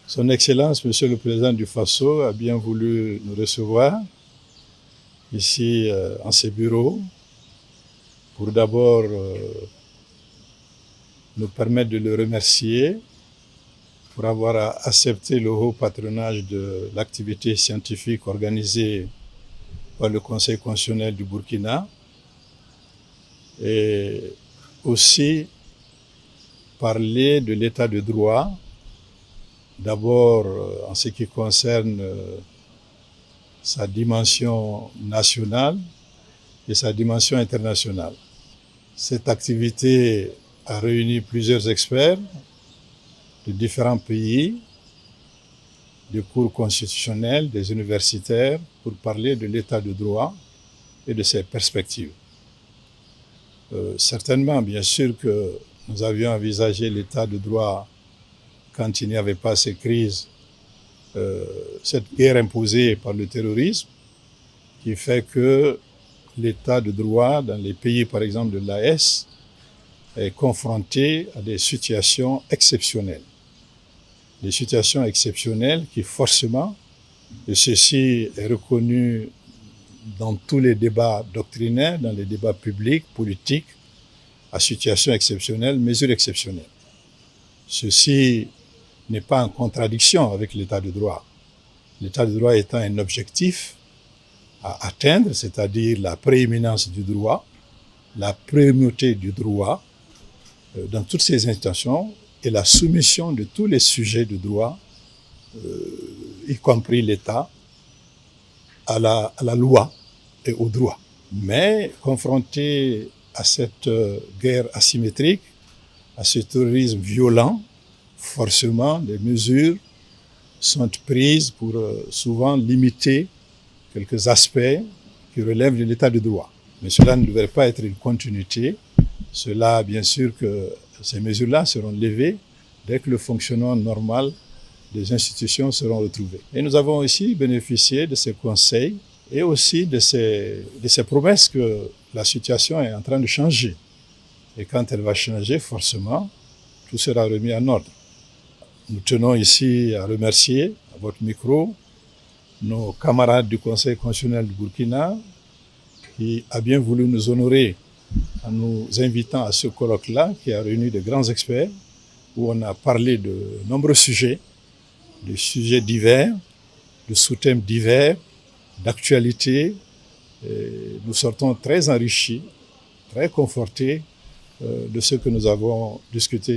Son Excellence, Monsieur le Président du Faso, a bien voulu nous recevoir ici en ses bureaux pour d'abord nous permettre de le remercier pour avoir accepté le haut patronage de l'activité scientifique organisée par le Conseil constitutionnel du Burkina et aussi parler de l'état de droit, d'abord en ce qui concerne sa dimension nationale et sa dimension internationale. Cette activité a réuni plusieurs experts de différents pays, des cours constitutionnels, des universitaires, pour parler de l'état de droit et de ses perspectives. Certainement, bien sûr que nous avions envisagé l'état de droit quand il n'y avait pas ces crises, cette guerre imposée par le terrorisme, qui fait que l'état de droit dans les pays, par exemple, de l'AES, est confronté à des situations exceptionnelles. Des situations exceptionnelles qui, forcément, et ceci est reconnu dans tous les débats doctrinaires, dans les débats publics, politiques, à situation exceptionnelle, mesure exceptionnelle. Ceci n'est pas en contradiction avec l'état de droit. L'état de droit étant un objectif à atteindre, c'est-à-dire la prééminence du droit, la primauté du droit dans toutes ses intentions et la soumission de tous les sujets de droit, y compris l'État, à la loi et au droit. Mais confronté à cette guerre asymétrique, à ce terrorisme violent, forcément, des mesures sont prises pour souvent limiter quelques aspects qui relèvent de l'état de droit. Mais cela ne devrait pas être une continuité. Cela, bien sûr que ces mesures-là seront levées dès que le fonctionnement normal des institutions seront retrouvés. Et nous avons aussi bénéficié de ces conseils et aussi de ces promesses que la situation est en train de changer. Et quand elle va changer, forcément, tout sera remis en ordre. Nous tenons ici à remercier, à votre micro, nos camarades du Conseil constitutionnel du Burkina qui a bien voulu nous honorer en nous invitant à ce colloque-là qui a réuni de grands experts où on a parlé de nombreux sujets, de sujets divers, de sous-thèmes divers, d'actualité. Nous sortons très enrichis, très confortés de ce que nous avons discuté